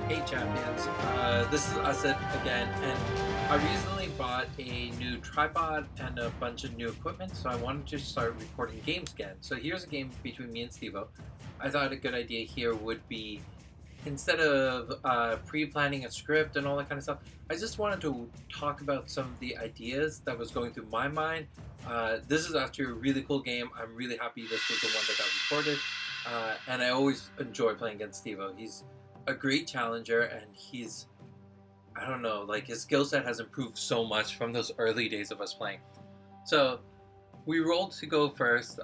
Hey champions, this is Assad again, and I recently bought a new tripod and a bunch of new equipment, so I wanted to start recording games again. So here's a game between me and Steveo. I thought a good idea here would be, instead of pre-planning a script and all that kind of stuff, I just wanted to talk about some of the ideas that was going through my mind. This is actually a really cool game. I'm really happy this was the one that got recorded, and I always enjoy playing against Steveo. He's a great challenger, and he's, I don't know, like his skill set has improved so much from those early days of us playing. So we rolled to go first,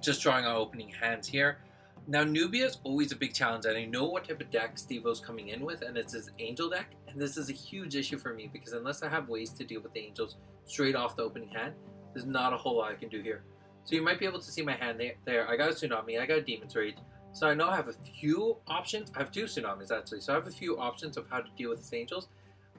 just drawing our opening hands here. Now Nubia is always a big challenge, and I know what type of deck Stevo's coming in with, and it's his angel deck, and this is a huge issue for me because unless I have ways to deal with the angels straight off the opening hand, there's not a whole lot I can do here. So you might be able to see my hand there. I got a Tsunami, I got a Demon's Rage. So I know I have a few options. I have two Tsunamis actually, so I have a few options of how to deal with his angels.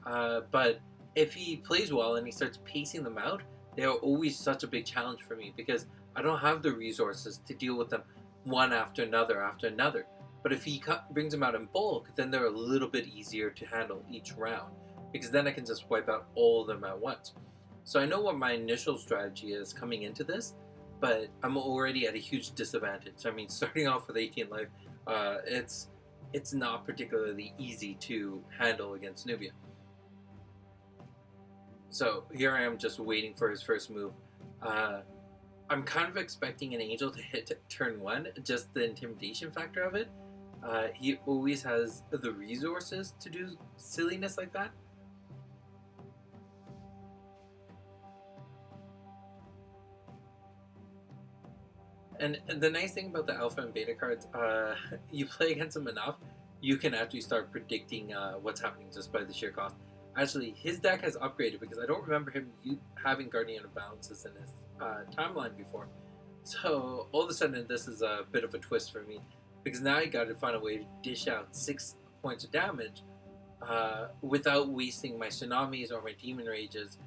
But if he plays well and he starts pacing them out, they are always such a big challenge for me because I don't have the resources to deal with them one after another after another. But if he brings them out in bulk, then they're a little bit easier to handle each round because then I can just wipe out all of them at once. So I know what my initial strategy is coming into this, but I'm already at a huge disadvantage. I mean, starting off with 18 life, it's not particularly easy to handle against Nubia. So here I am just waiting for his first move. I'm kind of expecting an angel to hit turn 1, just the intimidation factor of it. He always has the resources to do silliness like that. And the nice thing about the alpha and beta cards, you play against them enough, you can actually start predicting what's happening just by the sheer cost. Actually, his deck has upgraded because I don't remember him having Guardian of Balances in his timeline before. So all of a sudden, this is a bit of a twist for me because now I got to find a way to dish out 6 points of damage without wasting my Tsunamis or my Demon Rages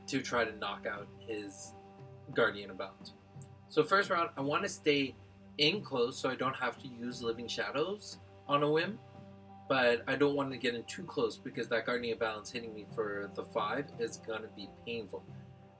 to try to knock out his Guardian of Balance. So first round, I want to stay in close so I don't have to use Living Shadows on a whim, but I don't want to get in too close because that Guardian of Balance hitting me for the 5 is going to be painful.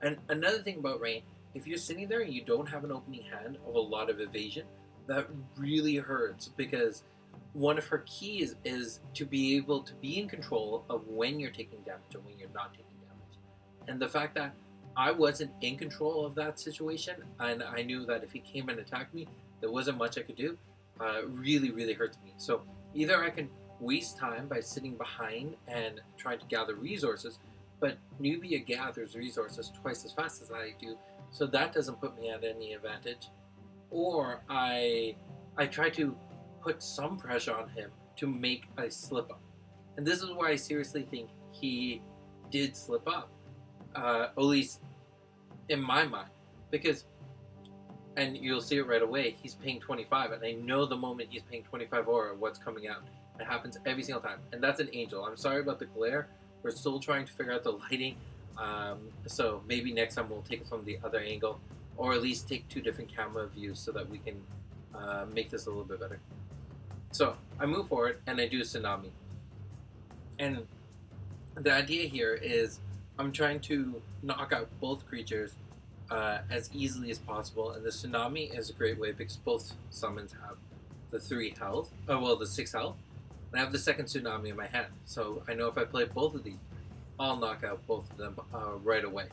And another thing about Rayne, if you're sitting there and you don't have an opening hand of a lot of evasion, that really hurts because one of her keys is to be able to be in control of when you're taking damage and when you're not taking damage. And the fact that I wasn't in control of that situation, and I knew that if he came and attacked me, there wasn't much I could do, really, really hurts me. So either I can waste time by sitting behind and trying to gather resources, but Nubia gathers resources twice as fast as I do, so that doesn't put me at any advantage. Or I try to put some pressure on him to make a slip up. And this is why I seriously think he did slip up. At least in my mind, because, and you'll see it right away, he's paying 25, and I know the moment he's paying 25 aura what's coming out. It happens every single time, and that's an angel. I'm sorry about the glare. We're still trying to figure out the lighting, so maybe next time we'll take it from the other angle, or at least take 2 different camera views so that we can make this a little bit better. So I move forward and I do a Tsunami, and the idea here is I'm trying to knock out both creatures as easily as possible, and the Tsunami is a great way because both summons have the 3 health, the 6 health, and I have the second Tsunami in my hand, so I know if I play both of these, I'll knock out both of them right away.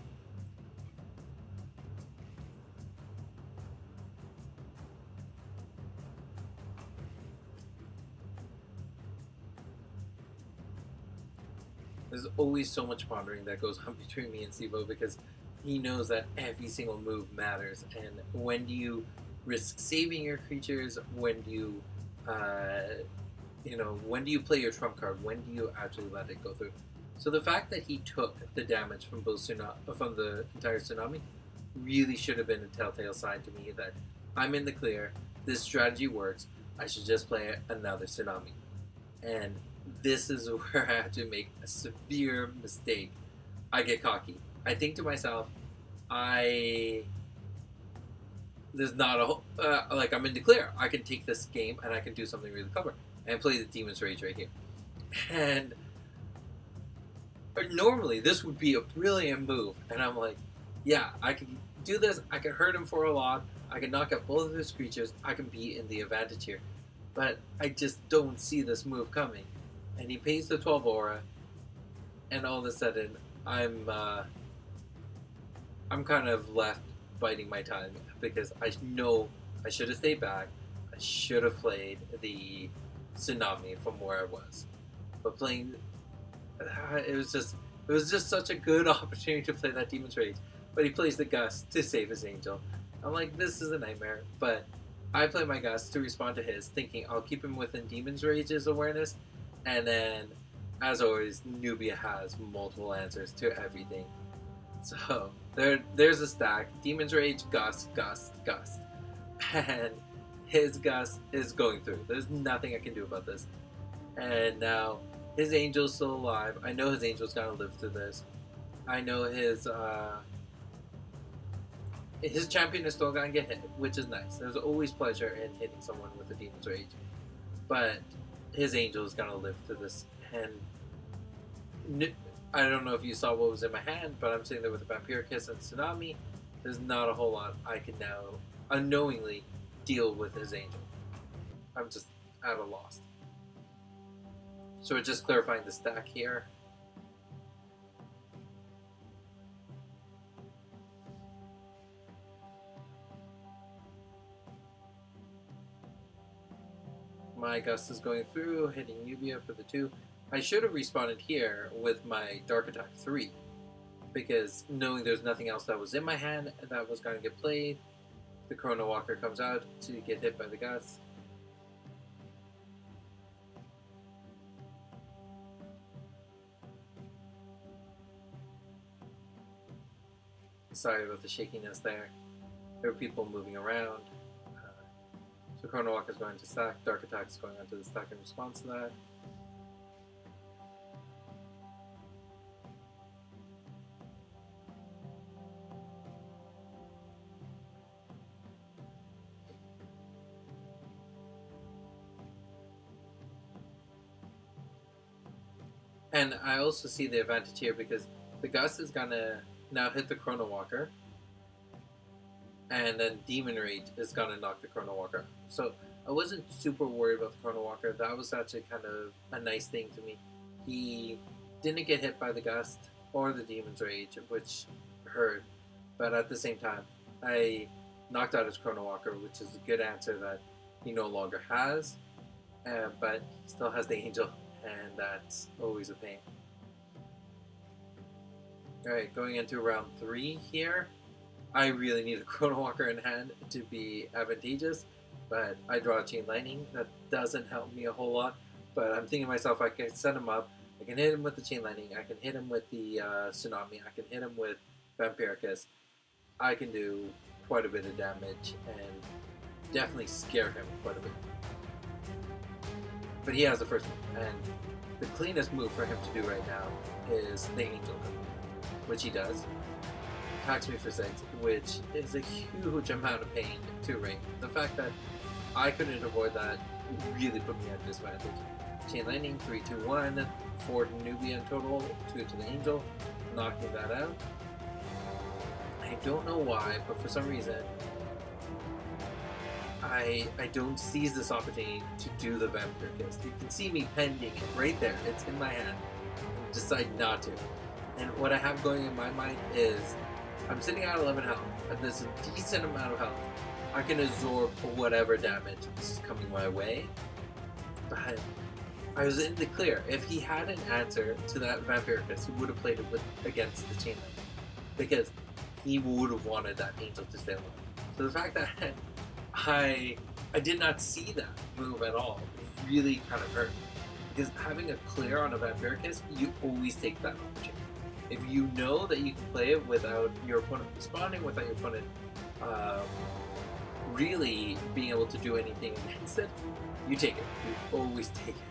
There's always so much pondering that goes on between me and Steveo because he knows that every single move matters. And when do you risk saving your creatures? When do you, when do you play your trump card? When do you actually let it go through? So the fact that he took the damage from from the entire Tsunami really should have been a telltale sign to me that I'm in the clear. This strategy works. I should just play another Tsunami. And this is where I have to make a severe mistake. I get cocky. I think to myself, there's not a like I'm in the clear. I can take this game and I can do something really clever. and play the Demon's Rage right here. And normally this would be a brilliant move, and I'm like, yeah, I can do this, I can hurt him for a lot, I can knock out both of his creatures, I can be in the advantage here. But I just don't see this move coming. And he pays the 12 aura, and all of a sudden I'm kind of left biting my tongue because I know I should have stayed back. I should have played the Tsunami from where I was. But playing, it was just such a good opportunity to play that Demon's Rage. But he plays the Gust to save his Angel. I'm like, this is a nightmare. But I play my Gust to respond to his, thinking I'll keep him within Demon's Rage's awareness. And then, as always, Nubia has multiple answers to everything. So, there's a stack. Demon's Rage, Gust, Gust, Gust. And his Gust is going through. There's nothing I can do about this. And now, his Angel's still alive. I know his Angel's gonna live through this. I know his champion is still gonna get hit, which is nice. There's always pleasure in hitting someone with a Demon's Rage. But his Angel is gonna live through this. And I don't know if you saw what was in my hand, but I'm sitting there with a Vampire Kiss and Tsunami. There's not a whole lot I can now unknowingly deal with his Angel. I'm just at a loss. So we're just clarifying the stack here. My Gust is going through, hitting Nubia for the 2. I should have responded here with my Dark Attack 3, because knowing there's nothing else that was in my hand that was going to get played, the Chrono Walker comes out to get hit by the Gust. Sorry about the shakiness there. There are people moving around. So Chrono Walker is going to stack, Dark Attack is going onto the stack in response to that. And I also see the advantage here because the Gust is gonna now hit the Chrono Walker, and then Demon Rage is gonna knock the Chrono Walker out. So I wasn't super worried about the Chrono Walker. That was actually kind of a nice thing to me. He didn't get hit by the Gust or the Demon's Rage, which hurt, but at the same time, I knocked out his Chrono Walker, which is a good answer that he no longer has, but he still has the Angel, and that's always a pain. Alright, going into round 3 here. I really need a Chrono Walker in hand to be advantageous, but I draw a Chain Lightning. That doesn't help me a whole lot, but I'm thinking to myself, I can set him up, I can hit him with the Chain Lightning, I can hit him with the Tsunami, I can hit him with Vampire Kiss. I can do quite a bit of damage and definitely scare him quite a bit. But he has the first move, and the cleanest move for him to do right now is the Angel, which he does. Attacks me for 6, which is a huge amount of pain to Rayne. The fact that I couldn't avoid that really put me at disadvantage. Chain Lightning, 3, 2, 1, 4 to Nubia in total, 2 to the Angel, knocking that out. I don't know why, but for some reason, I don't seize this opportunity to do the Vampire Kiss. You can see me pending it right there. It's in my hand. I decide not to. And what I have going in my mind is, I'm sitting at 11 health, and there's a decent amount of health. I can absorb whatever damage is coming my way. But I was in the clear. If he had an answer to that Vampire Kiss, he would have played it against the Chain Lightning, because he would have wanted that Angel to stay alive. So the fact that I did not see that move at all really kind of hurt. Because having a clear on a Vampire Kiss, you always take that opportunity. If you know that you can play it without your opponent responding, without your opponent really being able to do anything against it, you take it. You always take it.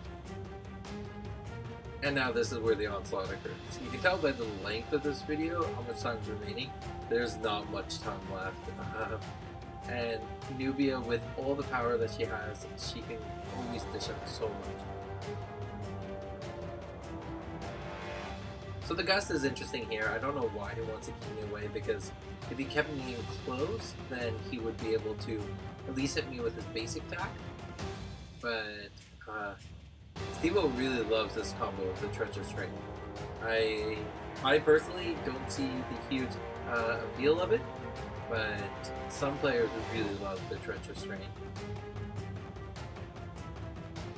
And now this is where the onslaught occurs. You can tell by the length of this video how much time is remaining. There's not much time left. And Nubia, with all the power that she has, she can always dish out so much. So the Gust is interesting here. I don't know why he wants to keep me away, because if he kept me in close, then he would be able to at least hit me with his basic attack. But Steveo really loves this combo of the Treacherous Rayne. I personally don't see the huge appeal of it, but some players really love the Treacherous Rayne.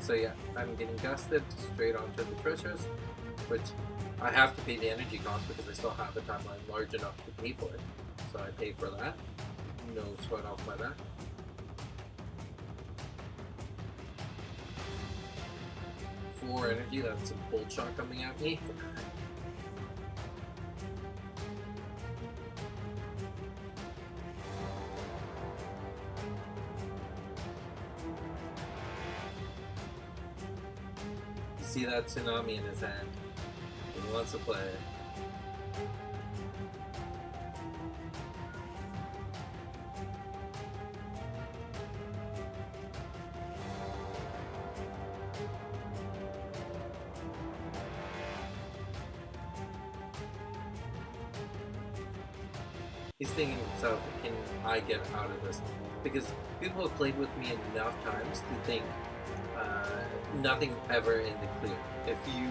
So yeah, I'm getting Gusted straight onto the Treacherous, which I have to pay the energy cost because I still have a timeline large enough to pay for it. So I pay for that. No sweat off my back. For energy, that's a bolt shot coming at me. You see that tsunami in his hand. He wants to play it. He's thinking to himself, can I get out of this? Because people have played with me enough times to think nothing ever in the clear. If you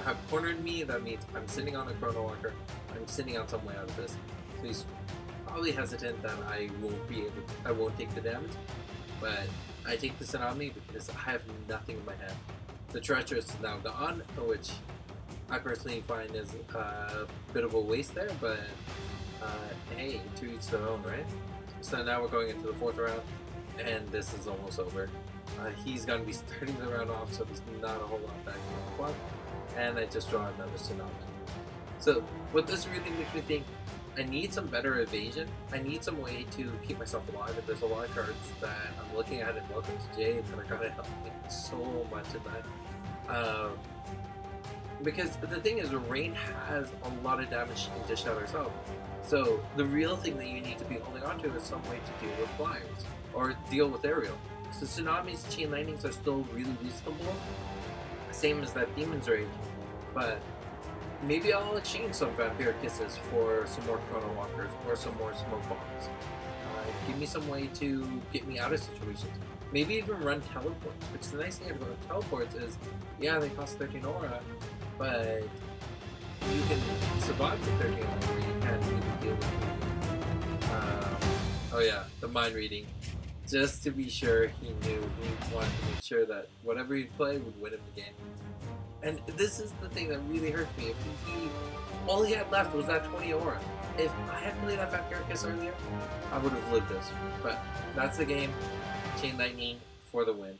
have cornered me, that means I'm sitting on a Chrono Walker, I'm sitting on some way out of this. So he's probably hesitant that I won't take the damage, but I take the Tsunami because I have nothing in my hand. The Treacherous is now gone, which I personally find is a bit of a waste there, but hey, to each their own, right? So now we're going into the 4th round, and this is almost over. He's going to be starting the round off, so there's not a whole lot back in the clock. And I just draw another Tsunami. So what this really makes me think, I need some better evasion. I need some way to keep myself alive. And there's a lot of cards that I'm looking at in Welcome to Jade that are going to help me so much in that. Because the thing is, Rayne has a lot of damage she can dish out herself. So the real thing that you need to be holding on to is some way to deal with flyers or deal with aerial. So Tsunami's Chain Lightnings are still really reasonable, same as that Demon's Rage, but maybe I'll exchange some Vampire Kisses for some more Chrono Walkers or some more Smoke Bombs. Give me some way to get me out of situations. Maybe even run Teleports, which the nice thing about Teleports is, yeah, they cost 13 aura, but you can survive the 13 aura where you can't really deal with oh yeah, the mind reading. Just to be sure he knew, he wanted to make sure that whatever he'd play would win him the game. And this is the thing that really hurt me. If all he had left was that 20 aura. If I had played that Vampire Kiss earlier, I would have lived this. But that's the game. Chain Lightning for the win.